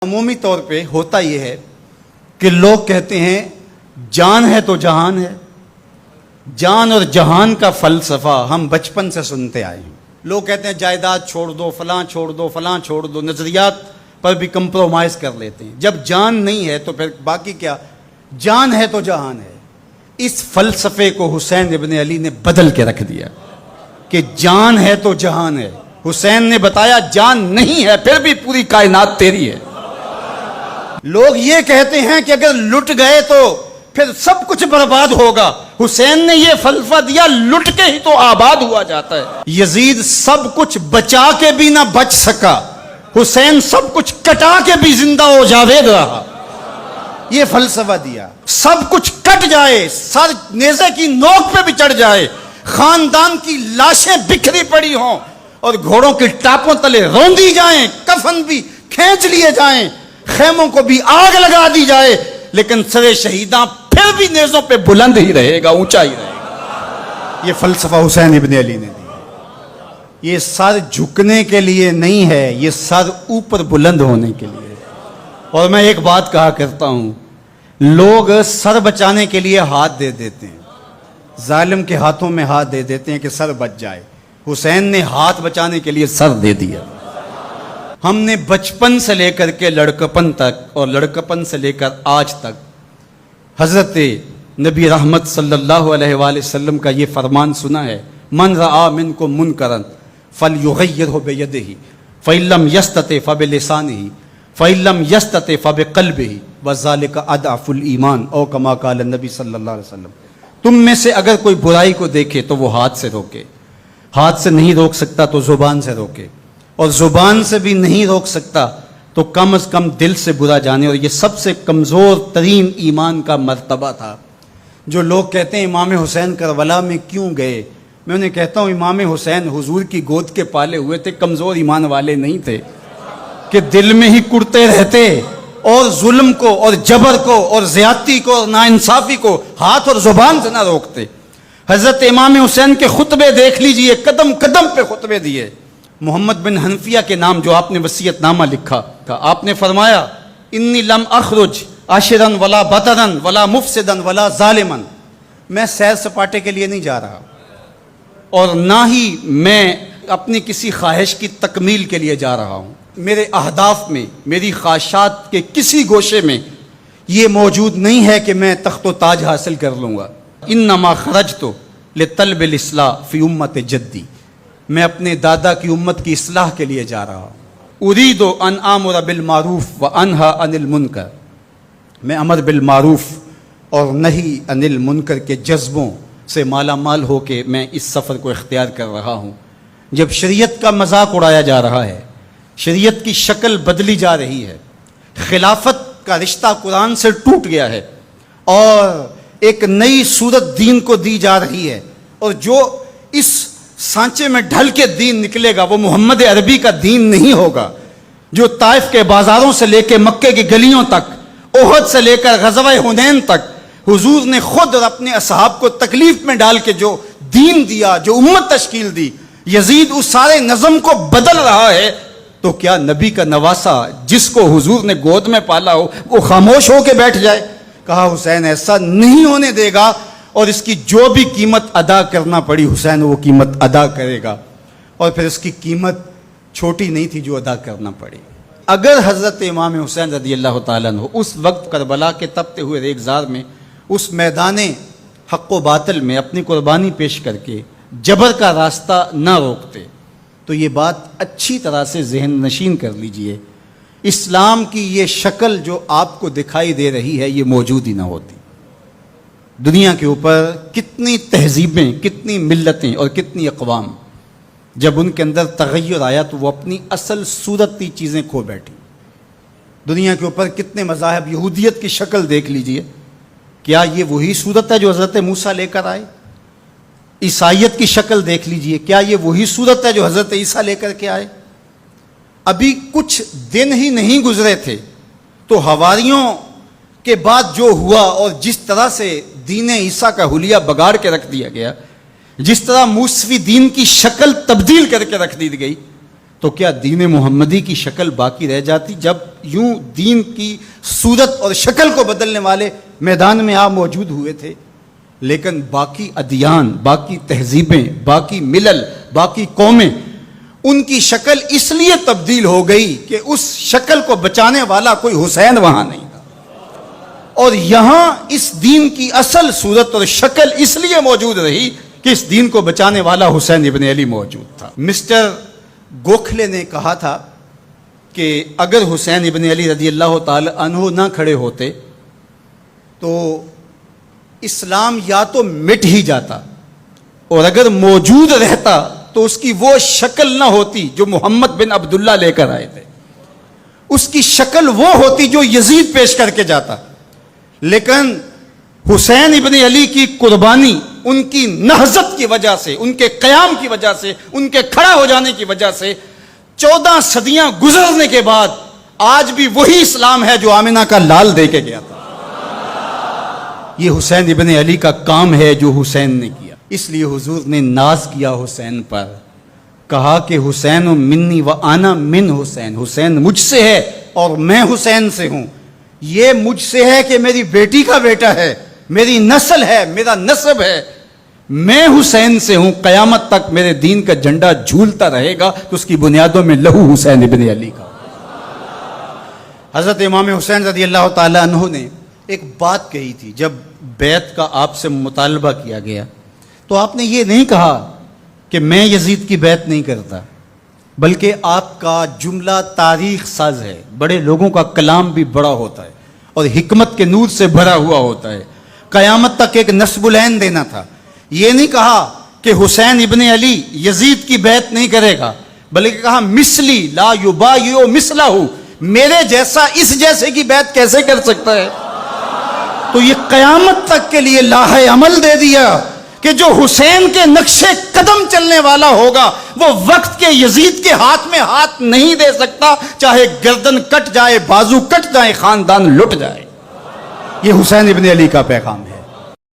عمومی طور پہ ہوتا یہ ہے کہ لوگ کہتے ہیں جان ہے تو جہان ہے. جان اور جہان کا فلسفہ ہم بچپن سے سنتے آئے ہیں. لوگ کہتے ہیں جائیداد چھوڑ دو، فلاں چھوڑ دو، فلاں چھوڑ دو، نظریات پر بھی کمپرومائز کر لیتے ہیں. جب جان نہیں ہے تو پھر باقی کیا؟ جان ہے تو جہان ہے. اس فلسفے کو حسین ابن علی نے بدل کے رکھ دیا کہ جان ہے تو جہان ہے. حسین نے بتایا جان نہیں ہے پھر بھی پوری کائنات تیری ہے. لوگ یہ کہتے ہیں کہ اگر لٹ گئے تو پھر سب کچھ برباد ہوگا. حسین نے یہ فلسفہ دیا لٹ کے ہی تو آباد ہوا جاتا ہے. یزید سب کچھ بچا کے بھی نہ بچ سکا، حسین سب کچھ کٹا کے بھی زندہ ہو جاوید رہا. یہ فلسفہ دیا سب کچھ کٹ جائے، سر نیزے کی نوک پہ بھی چڑھ جائے، خاندان کی لاشیں بکھری پڑی ہوں اور گھوڑوں کے ٹاپوں تلے روندی جائیں، کفن بھی کھینچ لیے جائیں، خیموں کو بھی آگ لگا دی جائے، لیکن سر شہیداں پھر بھی نیزوں پہ بلند ہی رہے گا، اونچا ہی رہے گا. یہ فلسفہ حسین ابن علی نے دیا. یہ سر جھکنے کے لیے نہیں ہے، یہ سر اوپر بلند ہونے کے لیے. اور میں ایک بات کہا کرتا ہوں، لوگ سر بچانے کے لیے ہاتھ دے دیتے ہیں، ظالم کے ہاتھوں میں ہاتھ دے دیتے ہیں کہ سر بچ جائے. حسین نے ہاتھ بچانے کے لیے سر دے دیا. ہم نے بچپن سے لے کر کے لڑکپن تک اور لڑکپن سے لے کر آج تک حضرت نبی رحمت صلی اللہ علیہ وآلہ وسلم کا یہ فرمان سنا ہے، من رآ منکم منکرا فلیغیرہ بیدہ فإن لم یستطع فبلسانہ فإن لم یستطع فبقلبہ وذلک اضعف الایمان او کما قال النبی صلی اللہ علیہ وسلم. تم میں سے اگر کوئی برائی کو دیکھے تو وہ ہاتھ سے روکے، ہاتھ سے نہیں روک سکتا تو زبان سے روکے، اور زبان سے بھی نہیں روک سکتا تو کم از کم دل سے برا جانے. اور یہ سب سے کمزور ترین ایمان کا مرتبہ تھا. جو لوگ کہتے ہیں امام حسین کربلا میں کیوں گئے، میں انہیں کہتا ہوں امام حسین حضور کی گود کے پالے ہوئے تھے، کمزور ایمان والے نہیں تھے کہ دل میں ہی کڑتے رہتے اور ظلم کو اور جبر کو اور زیادتی کو اور ناانصافی کو ہاتھ اور زبان سے نہ روکتے. حضرت امام حسین کے خطبے دیکھ لیجئے، قدم قدم پہ خطبے دیے. محمد بن حنفیہ کے نام جو آپ نے وصیت نامہ لکھا تھا، آپ نے فرمایا انی لم اخرج عاشرا ولا بطرا ولا مفسدا ولا ظالما. میں سیر سپاٹے کے لیے نہیں جا رہا اور نہ ہی میں اپنی کسی خواہش کی تکمیل کے لیے جا رہا ہوں. میرے اہداف میں، میری خواہشات کے کسی گوشے میں یہ موجود نہیں ہے کہ میں تخت و تاج حاصل کر لوں گا. انما خرجت لطلب الاصلاح فی امت جدی. میں اپنے دادا کی امت کی اصلاح کے لیے جا رہا ہوں. اريد ان آمر بالمعروف وانہی عن المنکر. میں امر بالمعروف اور نہی عن المنکر کے جذبوں سے مالا مال ہو کے میں اس سفر کو اختیار کر رہا ہوں. جب شریعت کا مذاق اڑایا جا رہا ہے، شریعت کی شکل بدلی جا رہی ہے، خلافت کا رشتہ قرآن سے ٹوٹ گیا ہے اور ایک نئی صورت دین کو دی جا رہی ہے، اور جو اس سانچے میں ڈھل کے دین نکلے گا وہ محمد عربی کا دین نہیں ہوگا جو طائف کے بازاروں سے لے کے مکے کی گلیوں تک، احد سے لے کر غزوہ حنین تک حضور نے خود اور اپنے اصحاب کو تکلیف میں ڈال کے جو دین دیا، جو امت تشکیل دی. یزید اس سارے نظم کو بدل رہا ہے، تو کیا نبی کا نواسا جس کو حضور نے گود میں پالا ہو وہ خاموش ہو کے بیٹھ جائے؟ کہا حسین ایسا نہیں ہونے دے گا، اور اس کی جو بھی قیمت ادا کرنا پڑی حسین وہ قیمت ادا کرے گا. اور پھر اس کی قیمت چھوٹی نہیں تھی جو ادا کرنا پڑی. اگر حضرت امام حسین رضی اللہ تعالیٰ عنہ اس وقت کربلا کے تپتے ہوئے ریگزار میں اس میدان حق و باطل میں اپنی قربانی پیش کر کے جبر کا راستہ نہ روکتے تو یہ بات اچھی طرح سے ذہن نشین کر لیجئے، اسلام کی یہ شکل جو آپ کو دکھائی دے رہی ہے یہ موجود ہی نہ ہوتی. دنیا کے اوپر کتنی تہذیبیں، کتنی ملتیں اور کتنی اقوام جب ان کے اندر تغیر آیا تو وہ اپنی اصل صورتی چیزیں کھو بیٹھی. دنیا کے اوپر کتنے مذاہب، یہودیت کی شکل دیکھ لیجئے، کیا یہ وہی صورت ہے جو حضرت موسیٰ لے کر آئے؟ عیسائیت کی شکل دیکھ لیجئے، کیا یہ وہی صورت ہے جو حضرت عیسیٰ لے کر کے آئے؟ ابھی کچھ دن ہی نہیں گزرے تھے تو حواریوں کے بعد جو ہوا اور جس طرح سے دین عیسیٰ کا حلیہ بگاڑ کے رکھ دیا گیا، جس طرح موسوی دین کی شکل تبدیل کر کے رکھ دی گئی، تو کیا دین محمدی کی شکل باقی رہ جاتی؟ جب یوں دین کی صورت اور شکل کو بدلنے والے میدان میں آپ موجود ہوئے تھے، لیکن باقی ادیان، باقی تہذیبیں، باقی ملل، باقی قومیں، ان کی شکل اس لیے تبدیل ہو گئی کہ اس شکل کو بچانے والا کوئی حسین وہاں نہیں تھا، اور یہاں اس دین کی اصل صورت اور شکل اس لیے موجود رہی کہ اس دین کو بچانے والا حسین ابن علی موجود تھا۔ مسٹر گوکھلے نے کہا تھا کہ اگر حسین ابن علی رضی اللہ تعالی عنہ نہ کھڑے ہوتے تو اسلام یا تو مٹ ہی جاتا، اور اگر موجود رہتا تو اس کی وہ شکل نہ ہوتی جو محمد بن عبداللہ لے کر آئے تھے، اس کی شکل وہ ہوتی جو یزید پیش کر کے جاتا۔ لیکن حسین ابن علی کی قربانی، ان کی نہضت کی وجہ سے، ان کے قیام کی وجہ سے، ان کے کھڑا ہو جانے کی وجہ سے 14 صدیاں گزرنے کے بعد آج بھی وہی اسلام ہے جو آمنہ کا لال دے کے گیا تھا۔ یہ حسین ابن علی کا کام ہے جو حسین نے کیا۔ اس لیے حضور نے ناز کیا حسین پر، کہا کہ حسین منی و انا من حسین، حسین مجھ سے ہے اور میں حسین سے ہوں۔ یہ مجھ سے ہے کہ میری بیٹی کا بیٹا ہے، میری نسل ہے، میرا نسب ہے، میں حسین سے ہوں، قیامت تک میرے دین کا جھنڈا جھولتا رہے گا تو اس کی بنیادوں میں لہو حسین ابن علی کا۔ حضرت امام حسین رضی اللہ تعالی عنہ نے ایک بات کہی تھی جب بیعت کا آپ سے مطالبہ کیا گیا، تو آپ نے یہ نہیں کہا کہ میں یزید کی بیعت نہیں کرتا، بلکہ آپ کا جملہ تاریخ ساز ہے، بڑے لوگوں کا کلام بھی بڑا ہوتا ہے اور حکمت کے نور سے بھرا ہوا ہوتا ہے، قیامت تک ایک نسب العین دینا تھا۔ یہ نہیں کہا کہ حسین ابن علی یزید کی بیعت نہیں کرے گا، بلکہ کہا مثلی لا یبایع مثلہ، میرے جیسا اس جیسے کی بیعت کیسے کر سکتا ہے؟ تو یہ قیامت تک کے لیے لاہ عمل دے دیا کہ جو حسین کے نقشے قدم چلنے والا ہوگا وہ وقت کے یزید کے ہاتھ میں ہاتھ نہیں دے سکتا، چاہے گردن کٹ جائے، بازو کٹ جائے، خاندان لٹ جائے۔ یہ حسین ابن علی کا پیغام ہے۔